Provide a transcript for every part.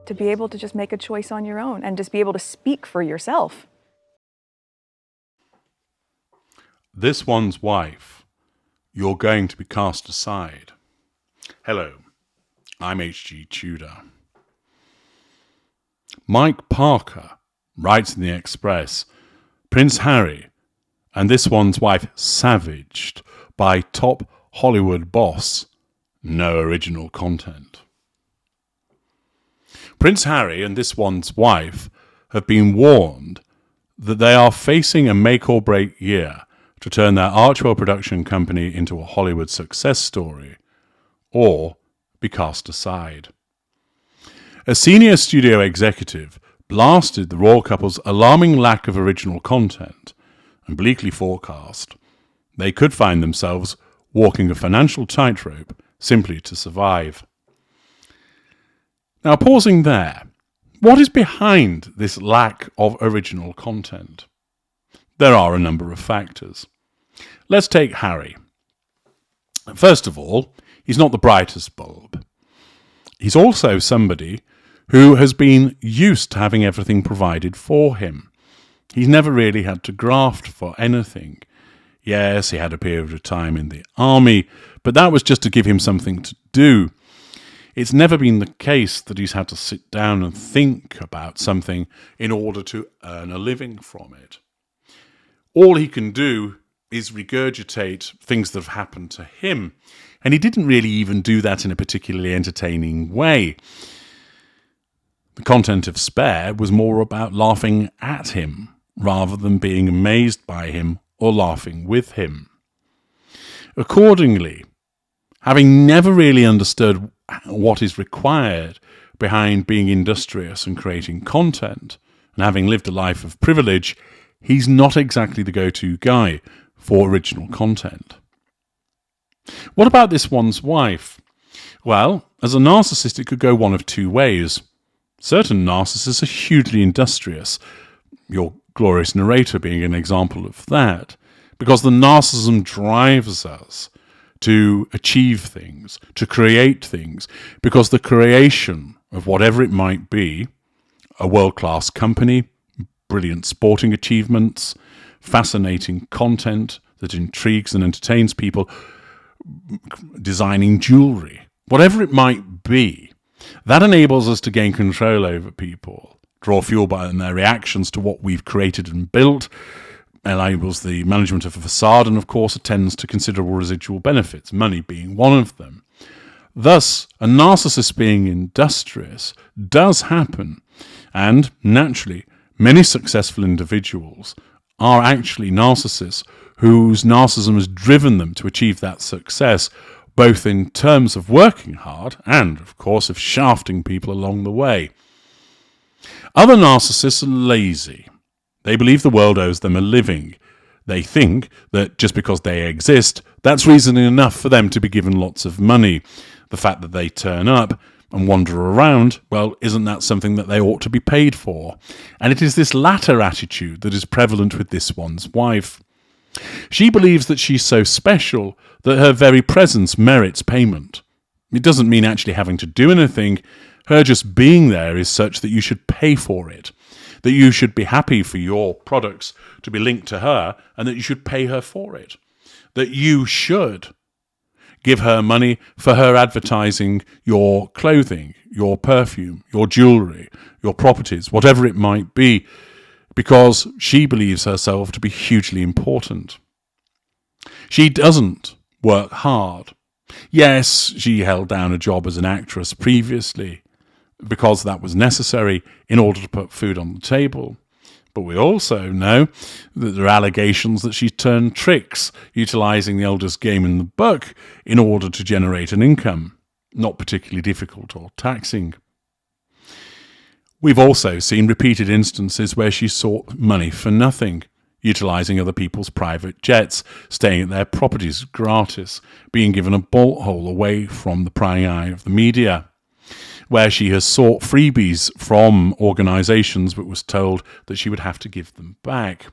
to be able to just make a choice on your own and just be able to speak for yourself. This one's wife, you're going to be cast aside. Hello, I'm H.G. Tudor. Mike Parker writes in the Express, Prince Harry and this one's wife savaged by top Hollywood boss, no original content. Prince Harry and this one's wife have been warned that they are facing a make-or-break year to turn their Archwell production company into a Hollywood success story, or be cast aside. A senior studio executive blasted the royal couple's alarming lack of original content and bleakly forecast they could find themselves walking a financial tightrope simply to survive. Now, pausing there, what is behind this lack of original content? There are a number of factors. Let's take Harry. First of all, he's not the brightest bulb. He's also somebody who has been used to having everything provided for him. He's never really had to graft for anything. Yes, he had a period of time in the army, but that was just to give him something to do. It's never been the case that he's had to sit down and think about something in order to earn a living from it. All he can do is regurgitate things that have happened to him, and he didn't really even do that in a particularly entertaining way. The content of Spare was more about laughing at him rather than being amazed by him or laughing with him. Accordingly, having never really understood what is required behind being industrious and creating content, and having lived a life of privilege, he's not exactly the go-to guy for original content. What about this one's wife? Well, as a narcissist, it could go one of two ways. Certain narcissists are hugely industrious, your glorious narrator being an example of that, because the narcissism drives us to achieve things, to create things, because the creation of whatever it might be, a world-class company, brilliant sporting achievements, fascinating content that intrigues and entertains people, designing jewelry, whatever it might be, that enables us to gain control over people, draw fuel by their reactions to what we've created and built, enables the management of a facade, and of course attends to considerable residual benefits, money being one of them. Thus, a narcissist being industrious does happen, and naturally, many successful individuals are actually narcissists whose narcissism has driven them to achieve that success, both in terms of working hard and, of course, of shafting people along the way. Other narcissists are lazy. They believe the world owes them a living. They think that just because they exist, that's reason enough for them to be given lots of money. The fact that they turn up and wander around, well, isn't that something that they ought to be paid for? And it is this latter attitude that is prevalent with this one's wife. She believes that she's so special that her very presence merits payment. It doesn't mean actually having to do anything. Her just being there is such that you should pay for it, that you should be happy for your products to be linked to her, and that you should pay her for it, that you should give her money for her advertising your clothing, your perfume, your jewellery, your properties, whatever it might be, because she believes herself to be hugely important. She doesn't work hard. Yes, she held down a job as an actress previously because that was necessary in order to put food on the table. But we also know that there are allegations that she turned tricks, utilising the oldest game in the book in order to generate an income. Not particularly difficult or taxing. We've also seen repeated instances where she sought money for nothing, utilising other people's private jets, staying at their properties gratis, being given a bolt hole away from the prying eye of the media, where she has sought freebies from organisations but was told that she would have to give them back.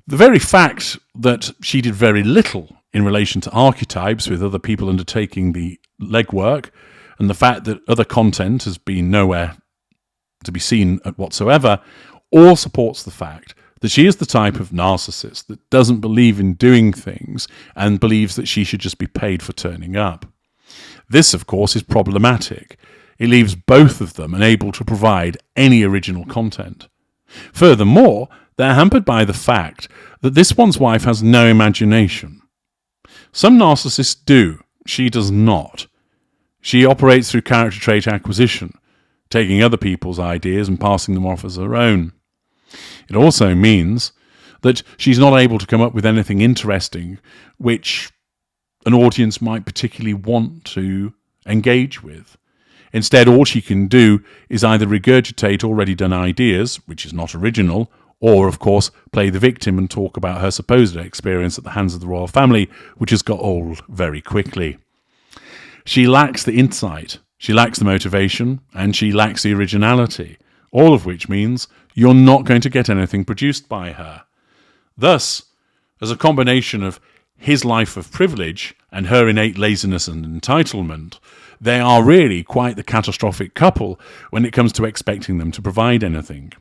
The very fact that she did very little in relation to archetypes, with other people undertaking the legwork, and the fact that other content has been nowhere to be seen whatsoever all supports the fact that she is the type of narcissist that doesn't believe in doing things and believes that she should just be paid for turning up. This, of course, is problematic. It leaves both of them unable to provide any original content. Furthermore, they're hampered by the fact that this one's wife has no imagination. Some narcissists do. She does not. She operates through character trait acquisition, taking other people's ideas and passing them off as her own. It also means that she's not able to come up with anything interesting which an audience might particularly want to engage with. Instead, all she can do is either regurgitate already done ideas, which is not original, or, of course, play the victim and talk about her supposed experience at the hands of the royal family, which has got old very quickly. She lacks the insight, she lacks the motivation, and she lacks the originality, all of which means you're not going to get anything produced by her. Thus, as a combination of his life of privilege and her innate laziness and entitlement, they are really quite the catastrophic couple when it comes to expecting them to provide anything.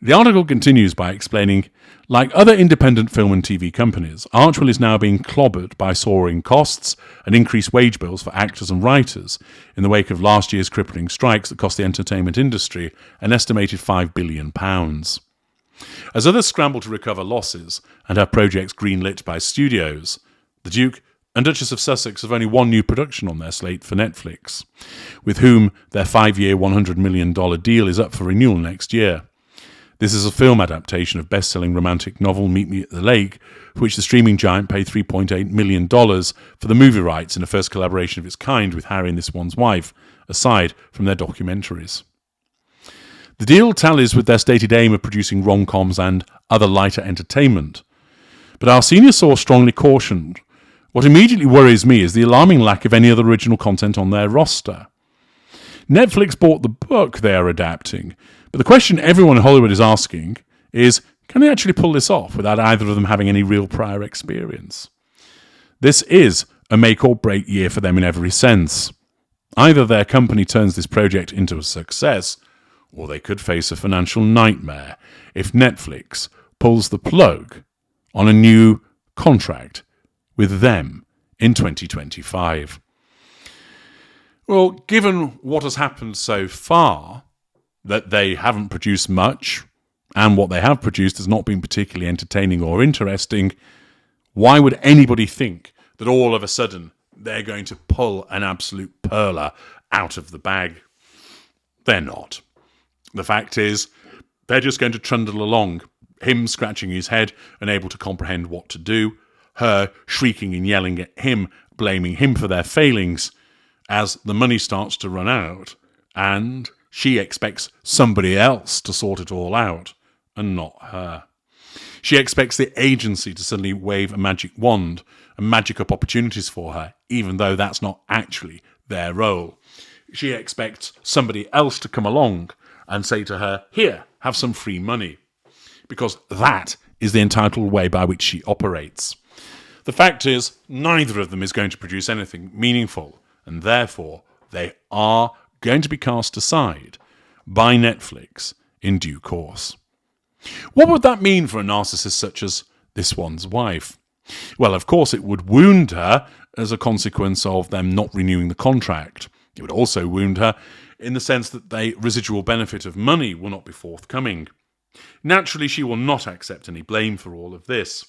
The article continues by explaining, like other independent film and TV companies, Archwell is now being clobbered by soaring costs and increased wage bills for actors and writers in the wake of last year's crippling strikes that cost the entertainment industry an estimated £5 billion. As others scramble to recover losses and have projects greenlit by studios, the Duke and Duchess of Sussex have only one new production on their slate for Netflix, with whom their 5-year $100 million deal is up for renewal next year. This is a film adaptation of best-selling romantic novel Meet Me at the Lake, for which the streaming giant paid $3.8 million for the movie rights in a first collaboration of its kind with Harry and This One's Wife, aside from their documentaries. The deal tallies with their stated aim of producing rom-coms and other lighter entertainment, but our senior source strongly cautioned, what immediately worries me is the alarming lack of any other original content on their roster. Netflix bought the book they are adapting, but the question everyone in Hollywood is asking is, can they actually pull this off without either of them having any real prior experience? This is a make or break year for them in every sense. Either their company turns this project into a success, or they could face a financial nightmare if Netflix pulls the plug on a new contract with them in 2025. Well, given what has happened so far, that they haven't produced much, and what they have produced has not been particularly entertaining or interesting, why would anybody think that all of a sudden they're going to pull an absolute perler out of the bag? They're not. The fact is, they're just going to trundle along, him scratching his head, unable to comprehend what to do, her shrieking and yelling at him, blaming him for their failings, as the money starts to run out, and she expects somebody else to sort it all out, and not her. She expects the agency to suddenly wave a magic wand and magic up opportunities for her, even though that's not actually their role. She expects somebody else to come along and say to her, here, have some free money, because that is the entitled way by which she operates. The fact is, neither of them is going to produce anything meaningful, and therefore they are going to be cast aside by Netflix in due course. What would that mean for a narcissist such as This One's Wife? Well, of course, it would wound her as a consequence of them not renewing the contract. It would also wound her in the sense that the residual benefit of money will not be forthcoming. Naturally, she will not accept any blame for all of this.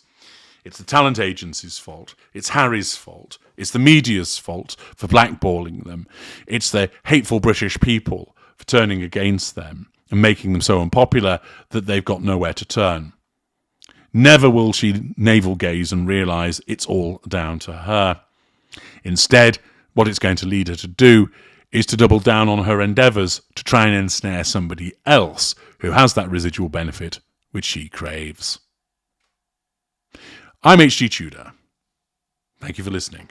It's the talent agency's fault. It's Harry's fault. It's the media's fault for blackballing them. It's the hateful British people for turning against them and making them so unpopular that they've got nowhere to turn. Never will she navel gaze and realise it's all down to her. Instead, what it's going to lead her to do is to double down on her endeavours to try and ensnare somebody else who has that residual benefit which she craves. I'm H.G. Tudor. Thank you for listening.